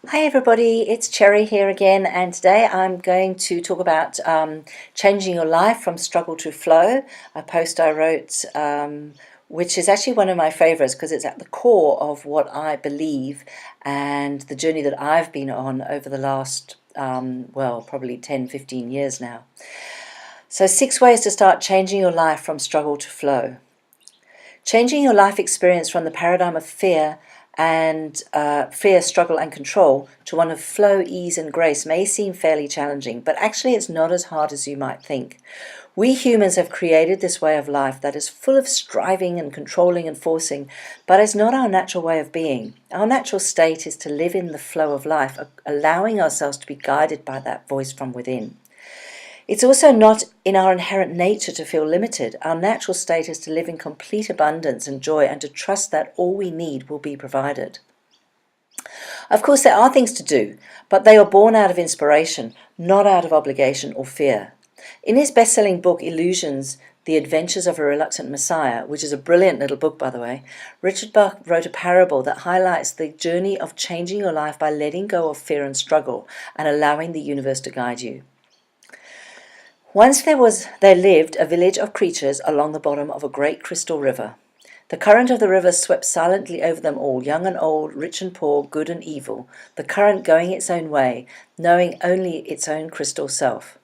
Hi everybody, it's Cherry here again, and today I'm going to talk about changing your life from struggle to flow, a post I wrote which is actually one of my favorites because it's at the core of what I believe and the journey that I've been on over the last, probably 10-15 years now. So 6 ways to start changing your life from struggle to flow. Changing your life experience from the paradigm of fear, struggle, and control to one of flow, ease, and grace may seem fairly challenging, but actually it's not as hard as you might think. We humans have created this way of life that is full of striving and controlling and forcing, but it's not our natural way of being. Our natural state is to live in the flow of life, allowing ourselves to be guided by that voice from within. It's also not in our inherent nature to feel limited. Our natural state is to live in complete abundance and joy and to trust that all we need will be provided. Of course, there are things to do, but they are born out of inspiration, not out of obligation or fear. In his best-selling book, Illusions, The Adventures of a Reluctant Messiah, which is a brilliant little book, by the way, Richard Bach wrote a parable that highlights the journey of changing your life by letting go of fear and struggle and allowing the universe to guide you. Once there lived a village of creatures along the bottom of a great crystal river. The current of the river swept silently over them all, young and old, rich and poor, good and evil, the current going its own way, knowing only its own crystal self.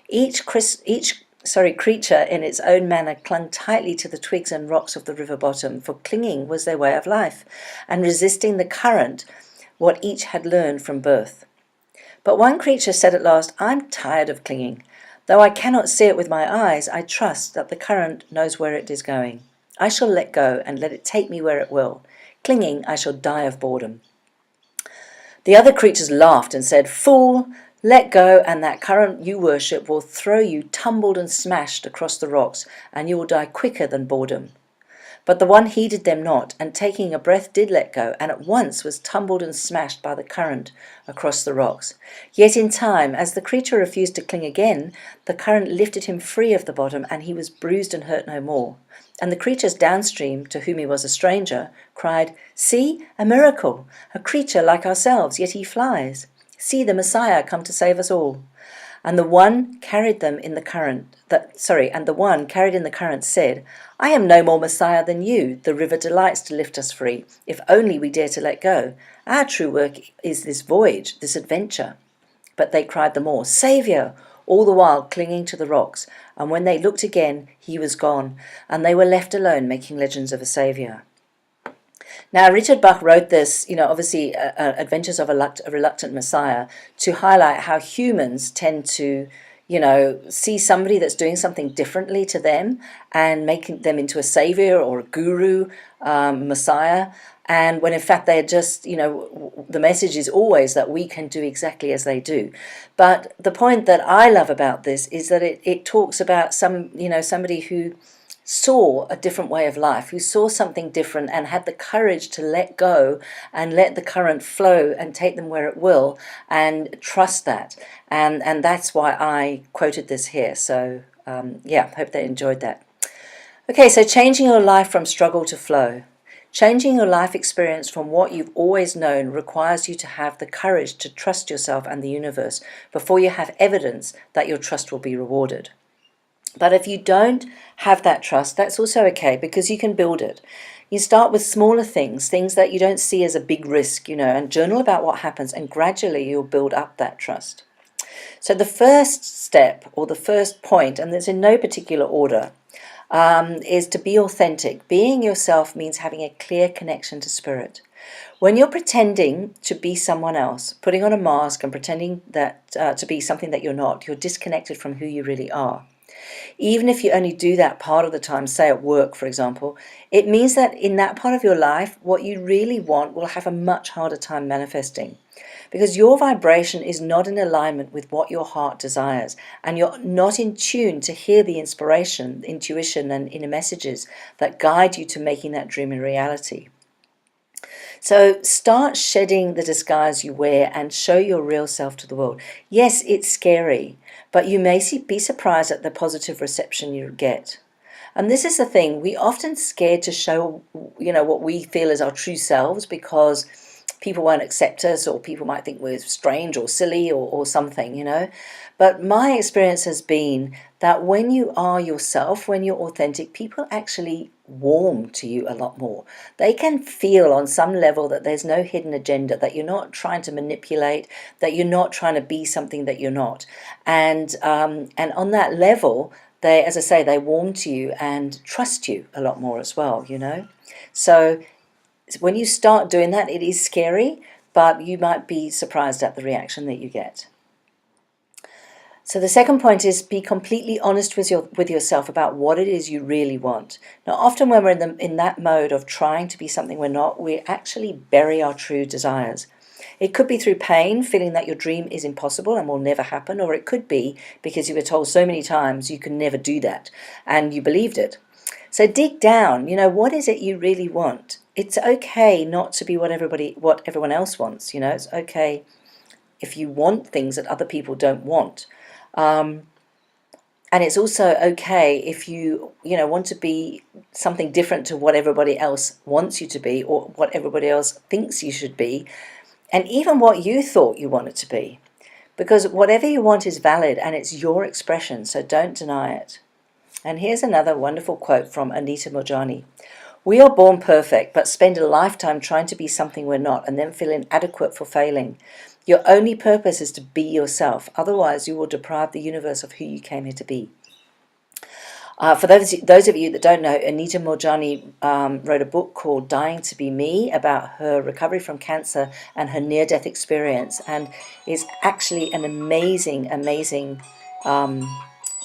Each creature in its own manner clung tightly to the twigs and rocks of the river bottom, for clinging was their way of life, and resisting the current, what each had learned from birth. But one creature said at last, "I'm tired of clinging. Though I cannot see it with my eyes, I trust that the current knows where it is going. I shall let go and let it take me where it will. Clinging, I shall die of boredom." The other creatures laughed and said, "Fool, let go, and that current you worship will throw you tumbled and smashed across the rocks, and you will die quicker than boredom." But the one heeded them not, and taking a breath did let go, and at once was tumbled and smashed by the current across the rocks. Yet in time, as the creature refused to cling again, the current lifted him free of the bottom, and he was bruised and hurt no more. And the creatures downstream, to whom he was a stranger, cried, "See, a miracle! A creature like ourselves, yet he flies. See the Messiah come to save us all." And the one carried in the current said, "I am no more Messiah than you. The river delights to lift us free, if only we dare to let go. Our true work is this voyage, this adventure." But they cried the more, "Saviour!" all the while clinging to the rocks. And when they looked again, he was gone, and they were left alone, making legends of a saviour. Now, Richard Bach wrote this, obviously, Adventures of a Reluctant Messiah, to highlight how humans tend to, see somebody that's doing something differently to them and making them into a savior or a guru, Messiah. And when in fact they're just, the message is always that we can do exactly as they do. But the point that I love about this is that it talks about somebody who saw a different way of life, who saw something different and had the courage to let go and let the current flow and take them where it will and trust that. And that's why I quoted this here. So hope they enjoyed that. Okay, so changing your life from struggle to flow. Changing your life experience from what you've always known requires you to have the courage to trust yourself and the universe before you have evidence that your trust will be rewarded. But if you don't have that trust, that's also okay, because you can build it. You start with smaller things that you don't see as a big risk, and journal about what happens, and gradually you'll build up that trust. So the first step, or the first point, and there's in no particular order, is to be authentic. Being yourself means having a clear connection to spirit. When you're pretending to be someone else, putting on a mask and pretending that to be something that you're not, you're disconnected from who you really are. Even if you only do that part of the time, say at work, for example, it means that in that part of your life, what you really want will have a much harder time manifesting, because your vibration is not in alignment with what your heart desires, and you're not in tune to hear the inspiration, intuition, and inner messages that guide you to making that dream a reality. So start shedding the disguise you wear and show your real self to the world. Yes, it's scary, but you may be surprised at the positive reception you get. And this is the thing, we often scared to show, what we feel is our true selves, because people won't accept us, or people might think we're strange or silly or something, you know. But my experience has been that when you are yourself, when you're authentic, people actually warm to you a lot more. They can feel on some level that there's no hidden agenda, that you're not trying to manipulate, that you're not trying to be something that you're not. And on that level, they, as I say, they warm to you and trust you a lot more as well, you know. So when you start doing that, it is scary, but you might be surprised at the reaction that you get. So the second point is be completely honest with yourself about what it is you really want. Now, often when we're in that mode of trying to be something we're not, we actually bury our true desires. It could be through pain, feeling that your dream is impossible and will never happen, or it could be because you were told so many times you can never do that and you believed it. So dig down, you know, what is it you really want? It's okay not to be what everyone else wants, you know. It's okay if you want things that other people don't want. And it's also okay if you want to be something different to what everybody else wants you to be, or what everybody else thinks you should be, and even what you thought you wanted to be. Because whatever you want is valid and it's your expression, so don't deny it. And here's another wonderful quote from Anita Moorjani. We are born perfect, but spend a lifetime trying to be something we're not and then feel inadequate for failing. Your only purpose is to be yourself. Otherwise, you will deprive the universe of who you came here to be. For those of you that don't know, Anita Moorjani wrote a book called Dying to Be Me about her recovery from cancer and her near-death experience. And it's actually an amazing, amazing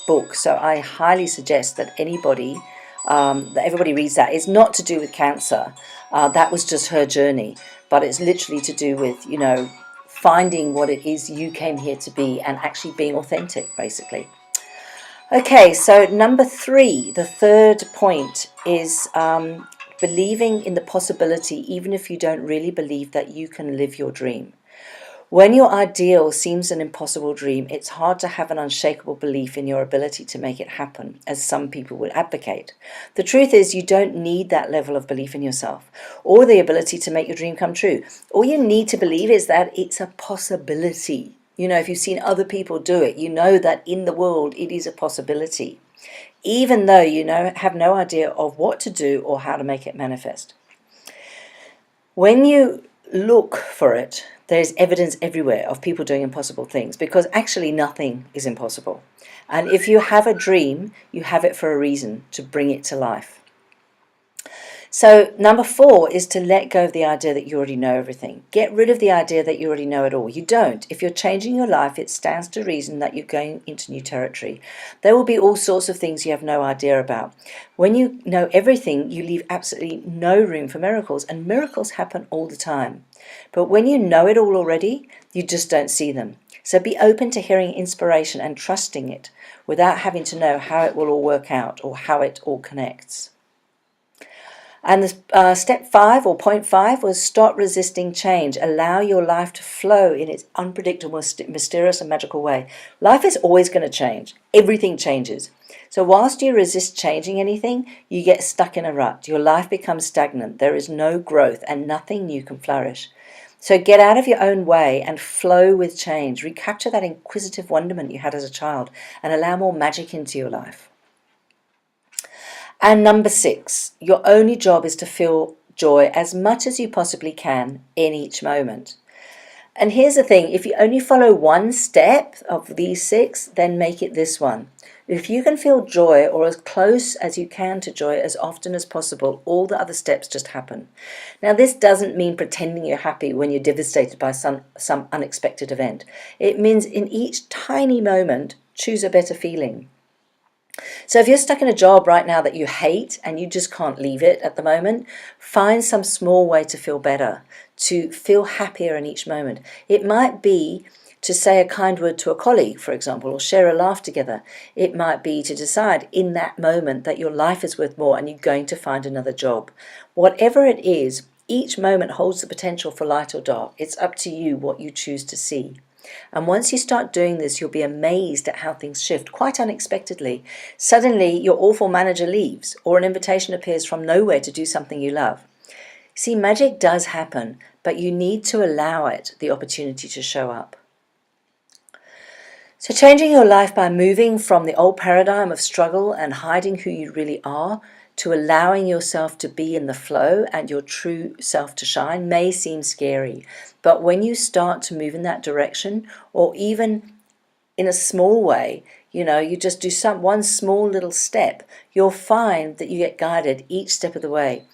book. So I highly suggest that that everybody reads that. It's not to do with cancer. That was just her journey. But it's literally to do with, finding what it is you came here to be and actually being authentic, basically. Okay, so number 3, the third point is believing in the possibility, even if you don't really believe that you can live your dream. When your ideal seems an impossible dream, it's hard to have an unshakable belief in your ability to make it happen, as some people would advocate. The truth is, you don't need that level of belief in yourself or the ability to make your dream come true. All you need to believe is that it's a possibility. If you've seen other people do it, you know that in the world it is a possibility, even though have no idea of what to do or how to make it manifest. When you look for it, there's evidence everywhere of people doing impossible things, because actually nothing is impossible. And if you have a dream, you have it for a reason, to bring it to life. So number 4 is to let go of the idea that you already know everything. Get rid of the idea that you already know it all. You don't. If you're changing your life, it stands to reason that you're going into new territory. There will be all sorts of things you have no idea about. When you know everything, you leave absolutely no room for miracles, and miracles happen all the time. But when you know it all already, you just don't see them. So be open to hearing inspiration and trusting it without having to know how it will all work out or how it all connects. And the step 5 or point 5 was stop resisting change. Allow your life to flow in its unpredictable, mysterious and magical way. Life is always going to change. Everything changes. So whilst you resist changing anything, you get stuck in a rut. Your life becomes stagnant. There is no growth and nothing new can flourish. So get out of your own way and flow with change. Recapture that inquisitive wonderment you had as a child and allow more magic into your life. And number 6, your only job is to feel joy as much as you possibly can in each moment. And here's the thing, if you only follow one step of these 6, then make it this one. If you can feel joy, or as close as you can to joy, as often as possible, all the other steps just happen. Now, this doesn't mean pretending you're happy when you're devastated by some unexpected event. It means in each tiny moment, choose a better feeling. So if you're stuck in a job right now that you hate and you just can't leave it at the moment, find some small way to feel better, to feel happier in each moment. It might be to say a kind word to a colleague, for example, or share a laugh together. It might be to decide in that moment that your life is worth more and you're going to find another job. Whatever it is, each moment holds the potential for light or dark. It's up to you what you choose to see. And once you start doing this, you'll be amazed at how things shift quite unexpectedly. Suddenly, your awful manager leaves, or an invitation appears from nowhere to do something you love. See, magic does happen, but but you need to allow it the opportunity to show up. So changing your life by moving from the old paradigm of struggle and hiding who you really are to allowing yourself to be in the flow and your true self to shine may seem scary. But when you start to move in that direction, or even in a small way, you just do one small little step, you'll find that you get guided each step of the way,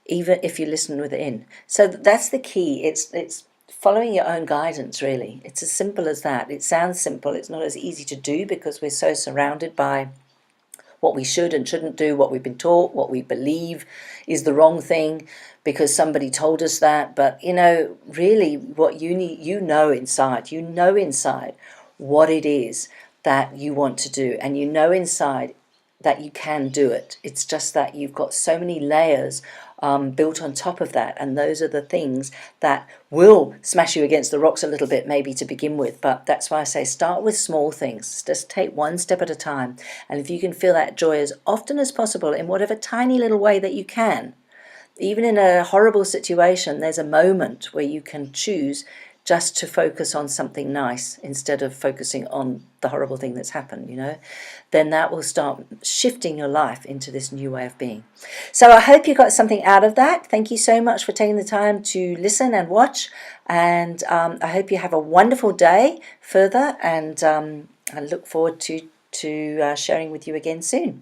even if you listen within. So that's the key. It's following your own guidance, really. It's as simple as that. It sounds simple. It's not as easy to do because we're so surrounded by what we should and shouldn't do, what we've been taught, what we believe is the wrong thing because somebody told us that. But, really what you need, inside, what it is that you want to do, and inside that you can do it. It's just that you've got so many layers built on top of that, and those are the things that will smash you against the rocks a little bit maybe to begin with. But that's why I say start with small things. Just take one step at a time, and if you can feel that joy as often as possible in whatever tiny little way that you can, even in a horrible situation, there's a moment where you can choose just to focus on something nice instead of focusing on the horrible thing that's happened, then that will start shifting your life into this new way of being. So I hope you got something out of that. Thank you so much for taking the time to listen and watch, and I hope you have a wonderful day further, and I look forward to sharing with you again soon.